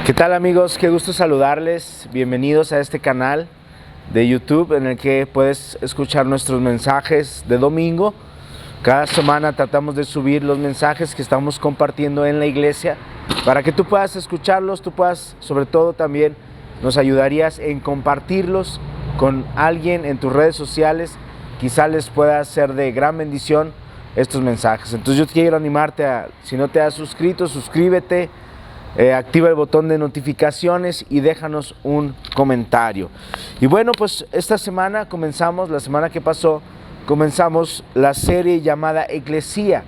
¿Qué tal, amigos? Qué gusto saludarles. Bienvenidos a este canal de YouTube en el que puedes escuchar nuestros mensajes de domingo. Cada semana tratamos de subir los mensajes que estamos compartiendo en la iglesia para que tú puedas escucharlos, tú puedas, sobre todo también nos ayudarías en compartirlos con alguien en tus redes sociales. Quizá les pueda ser de gran bendición estos mensajes. Entonces yo quiero animarte a, si no te has suscrito, suscríbete. Activa el botón de notificaciones y déjanos un comentario. Y bueno, pues esta semana la semana que pasó, comenzamos la serie llamada Eclesía,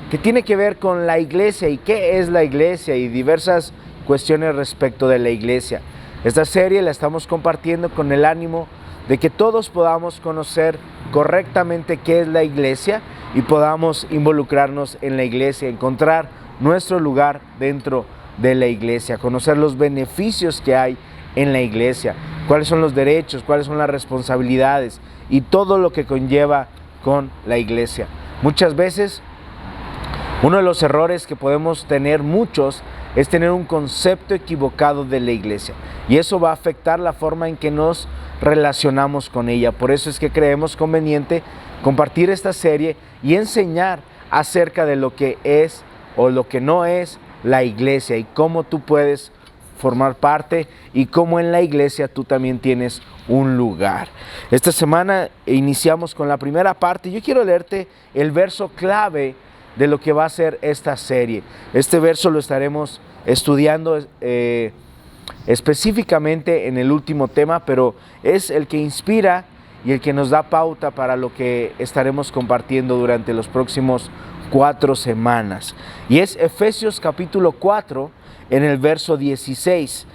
que tiene que ver con la iglesia y qué es la iglesia y diversas cuestiones respecto de la iglesia. Esta serie la estamos compartiendo con el ánimo de que todos podamos conocer correctamente qué es la iglesia y podamos involucrarnos en la iglesia, encontrar nuestro lugar dentro de la iglesia, conocer los beneficios que hay en la iglesia, cuáles son los derechos, cuáles son las responsabilidades y todo lo que conlleva con la iglesia. Muchas veces uno de los errores que podemos tener muchos es tener un concepto equivocado de la iglesia y eso va a afectar la forma en que nos relacionamos con ella. Por eso es que creemos conveniente compartir esta serie y enseñar acerca de lo que es o lo que no es la iglesia y cómo tú puedes formar parte y cómo en la iglesia tú también tienes un lugar. Esta semana iniciamos con la primera parte. Yo quiero leerte el verso clave de lo que va a ser esta serie. Este verso lo estaremos estudiando específicamente en el último tema, pero es el que inspira y el que nos da pauta para lo que estaremos compartiendo durante los próximos 4 semanas. Y es Efesios capítulo 4 en el verso 16.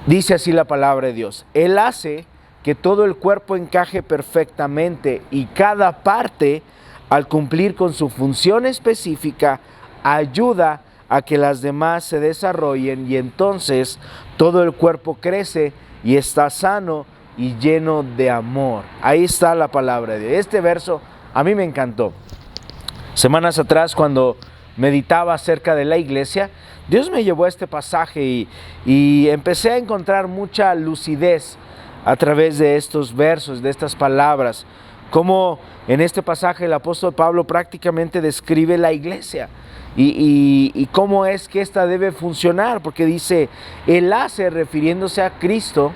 Dice así la palabra de Dios: Él hace que todo el cuerpo encaje perfectamente y cada parte, al cumplir con su función específica, ayuda a que las demás se desarrollen y entonces todo el cuerpo crece y está sano y lleno de amor. Ahí está la palabra de Dios. Este verso a mí me encantó. Semanas atrás, cuando meditaba acerca de la iglesia, Dios me llevó a este pasaje y empecé a encontrar mucha lucidez a través de estos versos, de estas palabras. Como en este pasaje el apóstol Pablo prácticamente describe la iglesia y cómo es que ésta debe funcionar, porque dice, Él hace, refiriéndose a Cristo,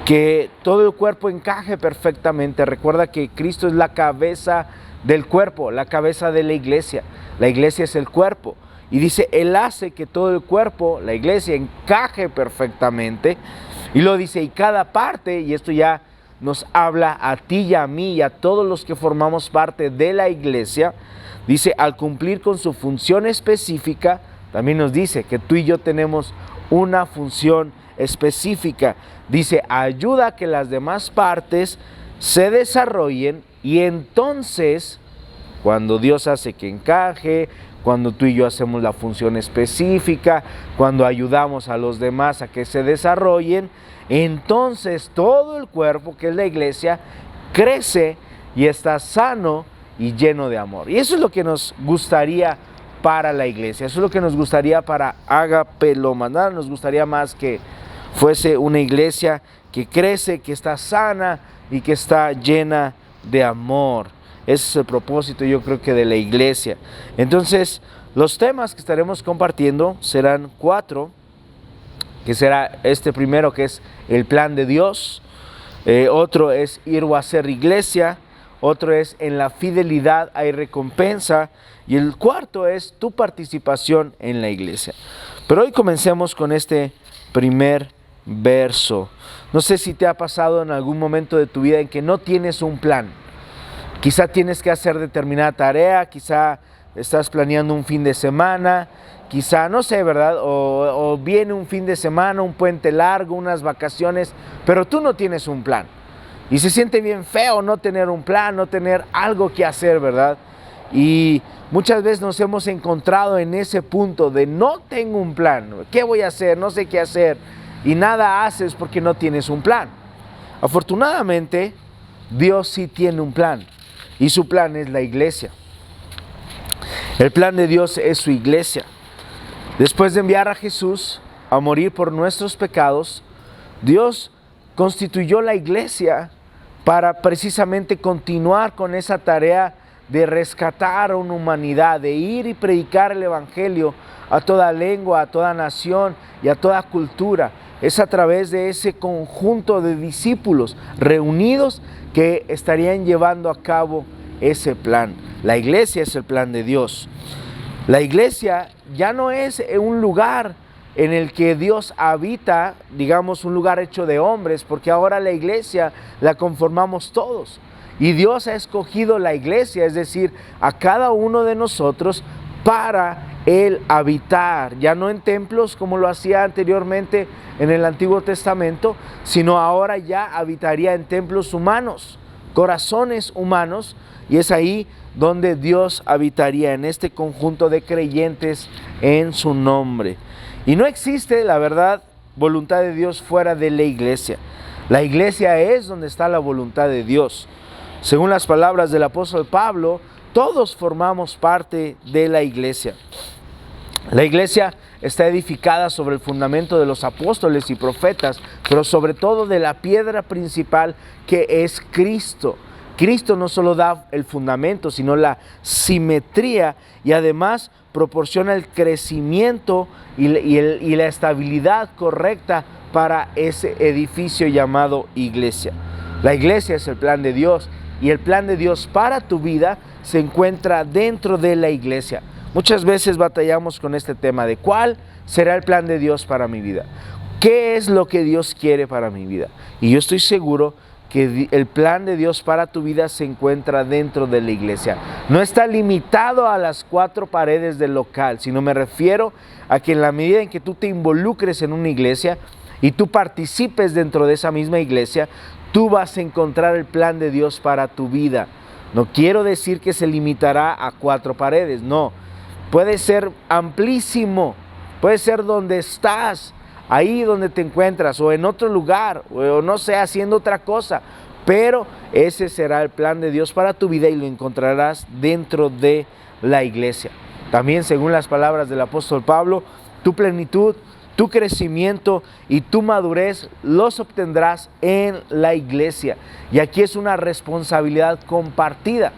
que todo el cuerpo encaje perfectamente. Recuerda que Cristo es la cabeza del cuerpo, la cabeza de la iglesia. La iglesia es el cuerpo. Y dice, Él hace que todo el cuerpo, la iglesia, encaje perfectamente. Y lo dice, y cada parte, y esto ya nos habla a ti y a mí y a todos los que formamos parte de la iglesia, dice, al cumplir con su función específica, también nos dice que tú y yo tenemos una función específica. Dice, ayuda a que las demás partes se desarrollen y entonces, cuando Dios hace que encaje, cuando tú y yo hacemos la función específica, cuando ayudamos a los demás a que se desarrollen, entonces todo el cuerpo, que es la iglesia, crece y está sano y lleno de amor. Y eso es lo que nos gustaría para la iglesia, eso es lo que nos gustaría para Agape Lomas. Nada nos gustaría más que fuese una iglesia que crece, que está sana y que está llena de amor. Ese es el propósito, yo creo, que de la iglesia. Entonces, los temas que estaremos compartiendo serán 4, que será este primero, que es el plan de Dios. Otro es ir o hacer iglesia. Otro es en la fidelidad hay recompensa. Y el cuarto es tu participación en la iglesia. Pero hoy comencemos con este primer verso. No sé si te ha pasado en algún momento de tu vida en que no tienes un plan. Quizá tienes que hacer determinada tarea, quizá estás planeando un fin de semana, quizá, no sé, ¿verdad? O viene un fin de semana, un puente largo, unas vacaciones, pero tú no tienes un plan. Y se siente bien feo no tener un plan, no tener algo que hacer, ¿verdad? Y muchas veces nos hemos encontrado en ese punto de no tengo un plan, ¿qué voy a hacer? No sé qué hacer. Y nada haces porque no tienes un plan. Afortunadamente, Dios sí tiene un plan. y su plan es la iglesia. El plan de Dios es su iglesia. Después de enviar a Jesús a morir por nuestros pecados, Dios constituyó la iglesia para precisamente continuar con esa tarea de rescatar a una humanidad, de ir y predicar el evangelio a toda lengua, a toda nación y a toda cultura. Es a través de ese conjunto de discípulos reunidos que estarían llevando a cabo ese plan. La iglesia es el plan de Dios. La iglesia ya no es un lugar en el que Dios habita, digamos un lugar hecho de hombres, porque ahora la iglesia la conformamos todos. Y Dios ha escogido la iglesia, es decir, a cada uno de nosotros para Él habitar, ya no en templos como lo hacía anteriormente en el Antiguo Testamento, sino ahora ya habitaría en templos humanos, corazones humanos, y es ahí donde Dios habitaría, en este conjunto de creyentes en su nombre. Y no existe, la verdad, voluntad de Dios fuera de la iglesia. La iglesia es donde está la voluntad de Dios. Según las palabras del apóstol Pablo, todos formamos parte de la iglesia. La iglesia está edificada sobre el fundamento de los apóstoles y profetas, pero sobre todo de la piedra principal que es Cristo. Cristo no solo da el fundamento, sino la simetría y además proporciona el crecimiento y la estabilidad correcta para ese edificio llamado iglesia. La iglesia es el plan de Dios y el plan de Dios para tu vida se encuentra dentro de la iglesia. Muchas veces batallamos con este tema de cuál será el plan de Dios para mi vida. ¿Qué es lo que Dios quiere para mi vida? Y yo estoy seguro que el plan de Dios para tu vida se encuentra dentro de la iglesia. No está limitado a las 4 paredes del local, sino me refiero a que en la medida en que tú te involucres en una iglesia y tú participes dentro de esa misma iglesia, tú vas a encontrar el plan de Dios para tu vida. No quiero decir que se limitará a 4 paredes, no. Puede ser amplísimo, puede ser donde estás, ahí donde te encuentras, o en otro lugar, o no sé, haciendo otra cosa, pero ese será el plan de Dios para tu vida y lo encontrarás dentro de la iglesia. También, según las palabras del apóstol Pablo, tu plenitud, tu crecimiento y tu madurez los obtendrás en la iglesia. Y aquí es una responsabilidad compartida,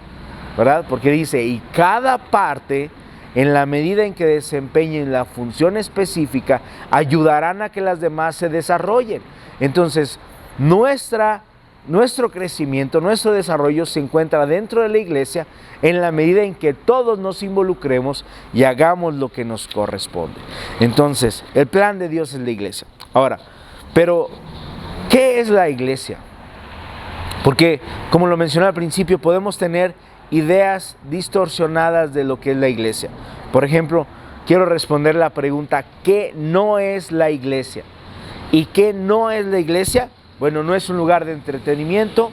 ¿verdad? Porque dice, y cada parte, en la medida en que desempeñen la función específica, ayudarán a que las demás se desarrollen. Entonces, nuestro crecimiento, nuestro desarrollo se encuentra dentro de la iglesia en la medida en que todos nos involucremos y hagamos lo que nos corresponde. Entonces, el plan de Dios es la iglesia. Ahora, pero, ¿qué es la iglesia? Porque, como lo mencioné al principio, podemos tener ideas distorsionadas de lo que es la iglesia. Por ejemplo, quiero responder la pregunta, ¿qué no es la iglesia? ¿Y qué no es la iglesia? Bueno, no es un lugar de entretenimiento,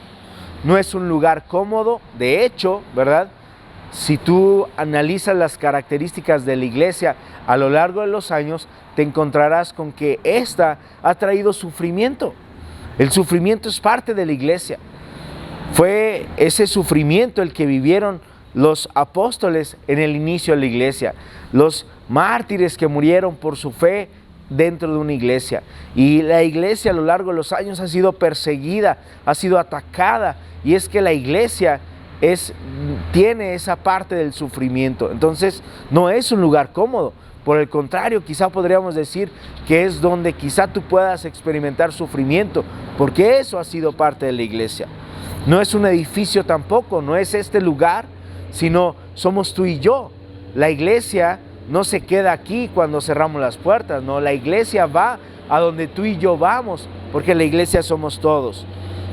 no es un lugar cómodo. De hecho, ¿verdad? Si tú analizas las características de la iglesia a lo largo de los años, te encontrarás con que esta ha traído sufrimiento. El sufrimiento es parte de la iglesia. Fue ese sufrimiento el que vivieron los apóstoles en el inicio de la iglesia, los mártires que murieron por su fe dentro de una iglesia. Y la iglesia a lo largo de los años ha sido perseguida, ha sido atacada, y es que la iglesia tiene esa parte del sufrimiento. Entonces no es un lugar cómodo. Por el contrario, quizá podríamos decir que es donde quizá tú puedas experimentar sufrimiento, porque eso ha sido parte de la iglesia. No es un edificio tampoco, no es este lugar, sino somos tú y yo. La iglesia no se queda aquí cuando cerramos las puertas, no, la iglesia va a donde tú y yo vamos, porque la iglesia somos todos.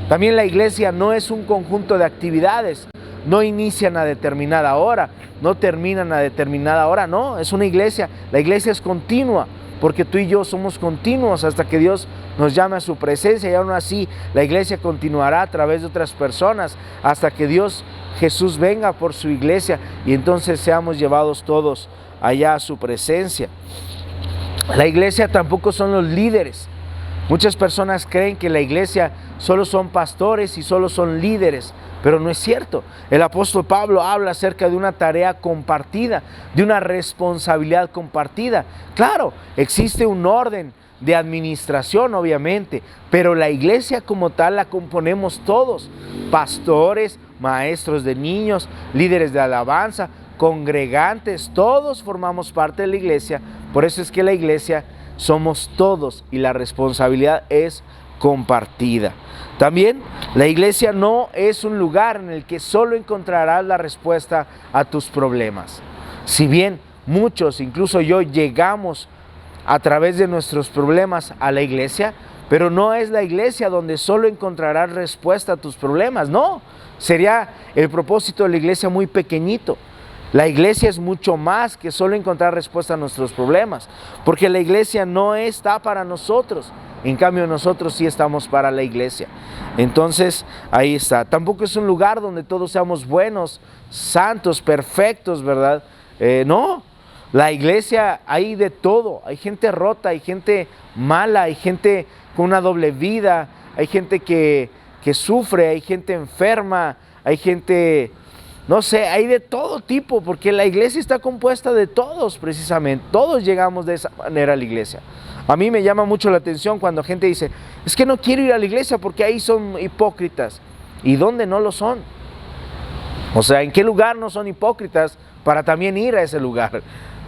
También la iglesia no es un conjunto de actividades, no inician a determinada hora, no terminan a determinada hora, no, es una iglesia. La iglesia es continua, porque tú y yo somos continuos hasta que Dios nos llame a su presencia, y aún así la iglesia continuará a través de otras personas hasta que Jesús venga por su iglesia y entonces seamos llevados todos allá a su presencia. La iglesia tampoco son los líderes. Muchas personas creen que la iglesia solo son pastores y solo son líderes, pero no es cierto. El apóstol Pablo habla acerca de una tarea compartida, de una responsabilidad compartida. Claro, existe un orden de administración, obviamente, pero la iglesia como tal la componemos todos: pastores, maestros de niños, líderes de alabanza, congregantes, todos formamos parte de la iglesia. Por eso es que la iglesia somos todos y la responsabilidad es compartida. También la iglesia no es un lugar en el que solo encontrarás la respuesta a tus problemas. Si bien muchos, incluso yo, llegamos a través de nuestros problemas a la iglesia, pero no es la iglesia donde solo encontrarás respuesta a tus problemas. No, sería el propósito de la iglesia muy pequeñito. La iglesia es mucho más que solo encontrar respuesta a nuestros problemas, porque la iglesia no está para nosotros, en cambio nosotros sí estamos para la iglesia. Entonces ahí está. Tampoco es un lugar donde todos seamos buenos, santos, perfectos, ¿verdad? No, la iglesia hay de todo. Hay gente rota, hay gente mala, hay gente con una doble vida, hay gente que sufre, hay gente enferma, hay gente... No sé, hay de todo tipo, porque la iglesia está compuesta de todos precisamente. Todos llegamos de esa manera a la iglesia. A mí me llama mucho la atención cuando gente dice: es que no quiero ir a la iglesia porque ahí son hipócritas. ¿Y dónde no lo son? O sea, ¿en qué lugar no son hipócritas para también ir a ese lugar?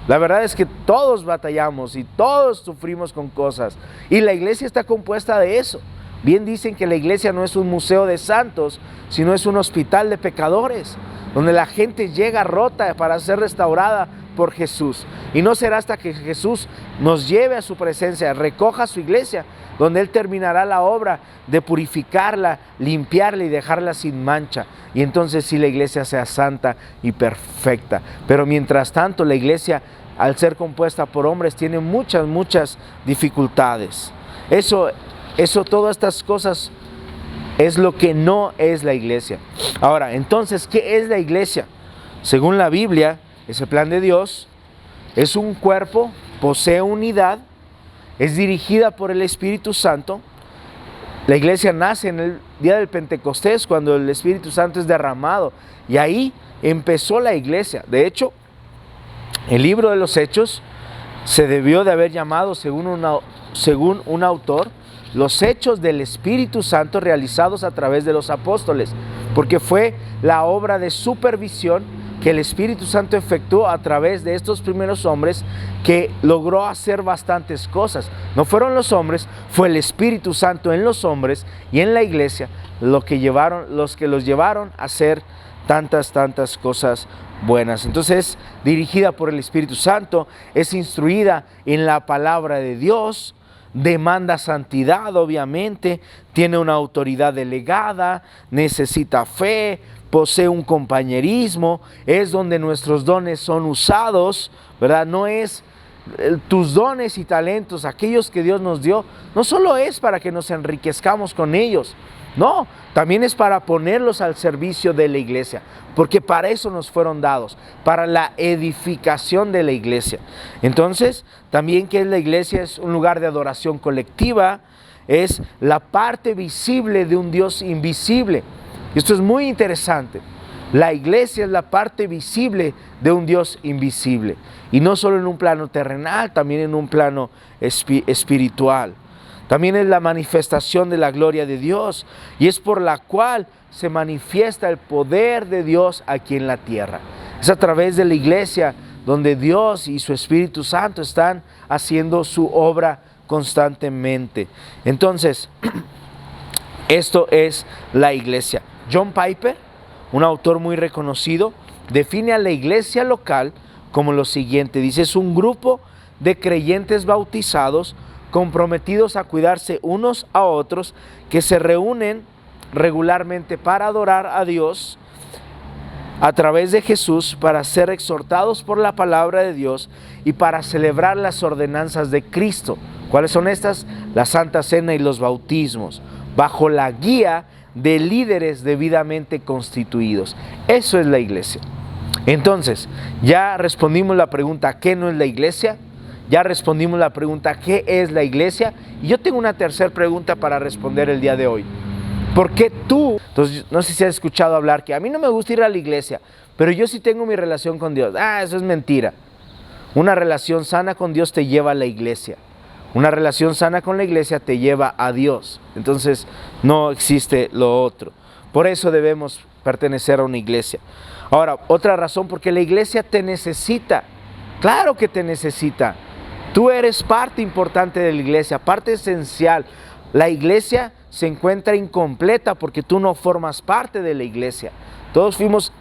La verdad es que todos batallamos y todos sufrimos con cosas. Y la iglesia está compuesta de eso. Bien dicen que la iglesia no es un museo de santos, sino es un hospital de pecadores, donde la gente llega rota para ser restaurada por Jesús. Y no será hasta que Jesús nos lleve a su presencia, recoja su iglesia, donde Él terminará la obra de purificarla, limpiarla y dejarla sin mancha. Y entonces sí la iglesia sea santa y perfecta. Pero mientras tanto la iglesia, al ser compuesta por hombres, tiene muchas dificultades. Todas estas cosas es lo que no es la iglesia. Ahora, entonces, ¿qué es la iglesia? Según la Biblia, es el plan de Dios, es un cuerpo, posee unidad, es dirigida por el Espíritu Santo. La iglesia nace en el día del Pentecostés, cuando el Espíritu Santo es derramado, y ahí empezó la iglesia. De hecho, el libro de los Hechos se debió de haber llamado, según un autor, los hechos del Espíritu Santo realizados a través de los apóstoles, porque fue la obra de supervisión que el Espíritu Santo efectuó a través de estos primeros hombres, que logró hacer bastantes cosas. No fueron los hombres, fue el Espíritu Santo en los hombres y en la iglesia los que los llevaron a hacer tantas cosas buenas. Entonces, dirigida por el Espíritu Santo, es instruida en la palabra de Dios, demanda santidad, obviamente, tiene una autoridad delegada, necesita fe, posee un compañerismo, es donde nuestros dones son usados, ¿verdad? No es tus dones y talentos, aquellos que Dios nos dio, no solo es para que nos enriquezcamos con ellos, no, también es para ponerlos al servicio de la iglesia, porque para eso nos fueron dados, para la edificación de la iglesia. Entonces, también, ¿qué es la iglesia? Es un lugar de adoración colectiva, es la parte visible de un Dios invisible. Esto es muy interesante. La iglesia es la parte visible de un Dios invisible, y no solo en un plano terrenal, también en un plano espiritual. También es la manifestación de la gloria de Dios, y es por la cual se manifiesta el poder de Dios aquí en la tierra. Es a través de la iglesia donde Dios y su Espíritu Santo están haciendo su obra constantemente. Entonces, esto es la iglesia. John Piper, un autor muy reconocido, define a la iglesia local como lo siguiente. Dice: es un grupo de creyentes bautizados comprometidos a cuidarse unos a otros, que se reúnen regularmente para adorar a Dios a través de Jesús, para ser exhortados por la palabra de Dios y para celebrar las ordenanzas de Cristo. ¿Cuáles son estas? La Santa Cena y los bautismos, bajo la guía de líderes debidamente constituidos. Eso es la iglesia. Entonces, ya respondimos la pregunta: ¿qué no es la iglesia? Ya respondimos la pregunta, ¿qué es la iglesia? Y yo tengo una tercera pregunta para responder el día de hoy. ¿Por qué tú? Entonces, no sé si has escuchado hablar que a mí no me gusta ir a la iglesia, pero yo sí tengo mi relación con Dios. Eso es mentira. Una relación sana con Dios te lleva a la iglesia. Una relación sana con la iglesia te lleva a Dios. Entonces, no existe lo otro. Por eso debemos pertenecer a una iglesia. Ahora, otra razón, porque la iglesia te necesita. Claro que te necesita. Tú eres parte importante de la iglesia, parte esencial. La iglesia se encuentra incompleta porque tú no formas parte de la iglesia. Todos fuimos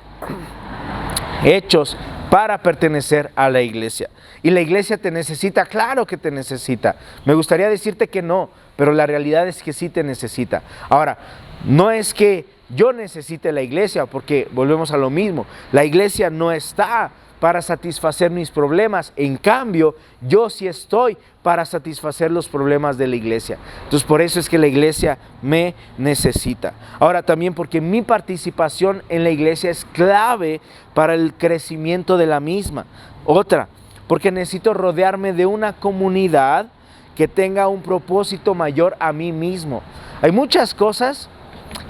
hechos para pertenecer a la iglesia. Y la iglesia te necesita, claro que te necesita. Me gustaría decirte que no, pero la realidad es que sí te necesita. Ahora, no es que yo necesite la iglesia, porque volvemos a lo mismo. La iglesia no está para satisfacer mis problemas. En cambio, yo sí estoy para satisfacer los problemas de la iglesia. Entonces, por eso es que la iglesia me necesita. Ahora, también porque mi participación en la iglesia es clave para el crecimiento de la misma. Otra, porque necesito rodearme de una comunidad que tenga un propósito mayor a mí mismo. Hay muchas cosas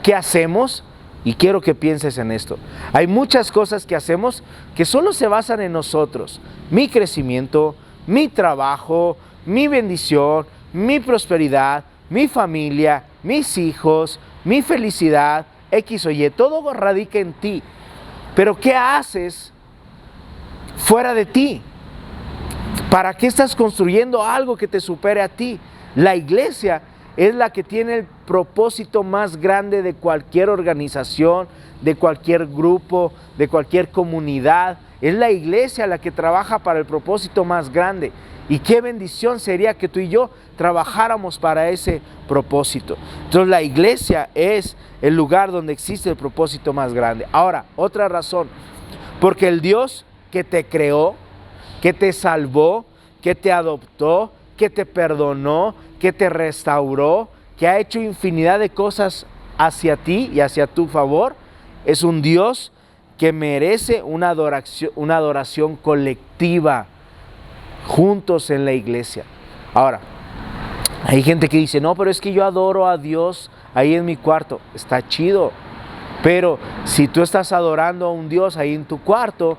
que hacemos, y quiero que pienses en esto. Hay muchas cosas que hacemos que solo se basan en nosotros. Mi crecimiento, mi trabajo, mi bendición, mi prosperidad, mi familia, mis hijos, mi felicidad, X o Y. Todo radica en ti. Pero ¿qué haces fuera de ti? ¿Para qué estás construyendo algo que te supere a ti? La iglesia es la que tiene el propósito más grande de cualquier organización, de cualquier grupo, de cualquier comunidad. Es la iglesia la que trabaja para el propósito más grande. Y qué bendición sería que tú y yo trabajáramos para ese propósito. Entonces la iglesia es el lugar donde existe el propósito más grande. Ahora, otra razón, porque el Dios que te creó, que te salvó, que te adoptó, que te perdonó, que te restauró, que ha hecho infinidad de cosas hacia ti y hacia tu favor, es un Dios que merece una adoración colectiva, juntos en la iglesia. Ahora, hay gente que dice, no, pero es que yo adoro a Dios ahí en mi cuarto. Está chido, pero si tú estás adorando a un Dios ahí en tu cuarto,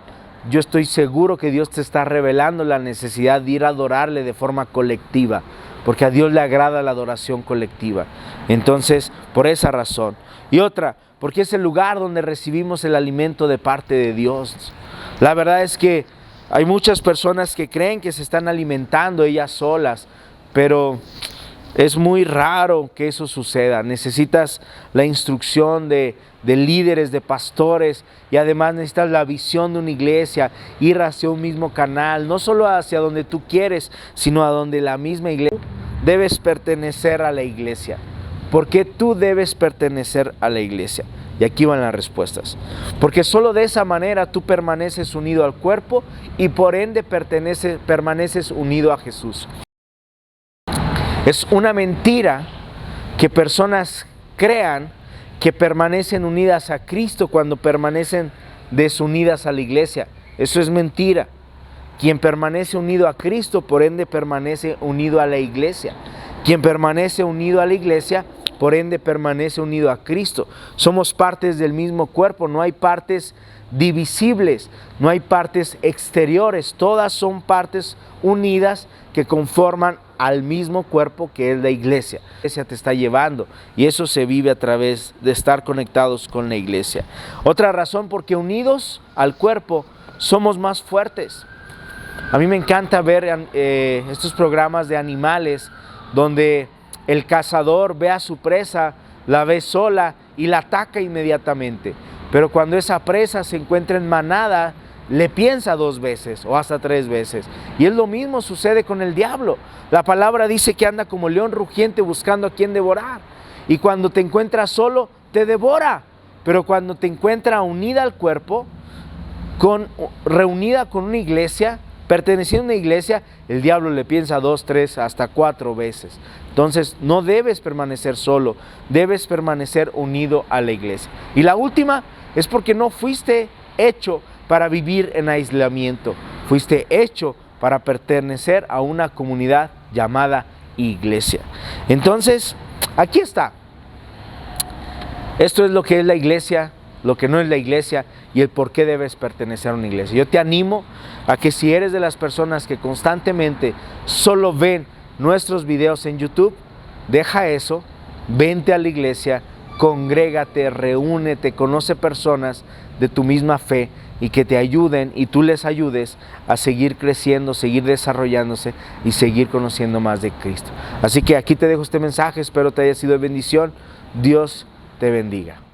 yo estoy seguro que Dios te está revelando la necesidad de ir a adorarle de forma colectiva, porque a Dios le agrada la adoración colectiva. Entonces, por esa razón. Y otra, porque es el lugar donde recibimos el alimento de parte de Dios. La verdad es que hay muchas personas que creen que se están alimentando ellas solas, pero es muy raro que eso suceda. Necesitas la instrucción de líderes, de pastores, y además necesitas la visión de una iglesia, ir hacia un mismo canal, no solo hacia donde tú quieres, sino a donde la misma iglesia. Debes pertenecer a la iglesia. ¿Por qué tú debes pertenecer a la iglesia? Y aquí van las respuestas. Porque solo de esa manera tú permaneces unido al cuerpo y por ende permaneces unido a Jesús. Es una mentira que personas crean que permanecen unidas a Cristo cuando permanecen desunidas a la iglesia. Eso es mentira. Quien permanece unido a Cristo, por ende permanece unido a la iglesia. Quien permanece unido a la iglesia, por ende permanece unido a Cristo. Somos partes del mismo cuerpo, no hay partes divisibles, no hay partes exteriores, todas son partes unidas que conforman al mismo cuerpo que es la iglesia. La iglesia te está llevando y eso se vive a través de estar conectados con la iglesia. Otra razón, porque unidos al cuerpo somos más fuertes. A mí me encanta ver estos programas de animales donde el cazador ve a su presa, la ve sola y la ataca inmediatamente. Pero cuando esa presa se encuentra en manada, le piensa 2 veces o hasta 3 veces. Y es lo mismo sucede con el diablo. La palabra dice que anda como león rugiente buscando a quien devorar. Y cuando te encuentras solo, te devora. Pero cuando te encuentra unida al cuerpo, reunida con una iglesia, perteneciendo a una iglesia, el diablo le piensa 2, 3, hasta 4 veces. Entonces no debes permanecer solo, debes permanecer unido a la iglesia. Y la última es porque no fuiste hecho para vivir en aislamiento, fuiste hecho para pertenecer a una comunidad llamada iglesia. Entonces, aquí está. Esto es lo que es la iglesia, lo que no es la iglesia y el por qué debes pertenecer a una iglesia. Yo te animo a que si eres de las personas que constantemente solo ven nuestros videos en YouTube, deja eso, vente a la iglesia, congrégate, reúnete, conoce personas de tu misma fe y que te ayuden y tú les ayudes a seguir creciendo, seguir desarrollándose y seguir conociendo más de Cristo. Así que aquí te dejo este mensaje, espero te haya sido de bendición. Dios te bendiga.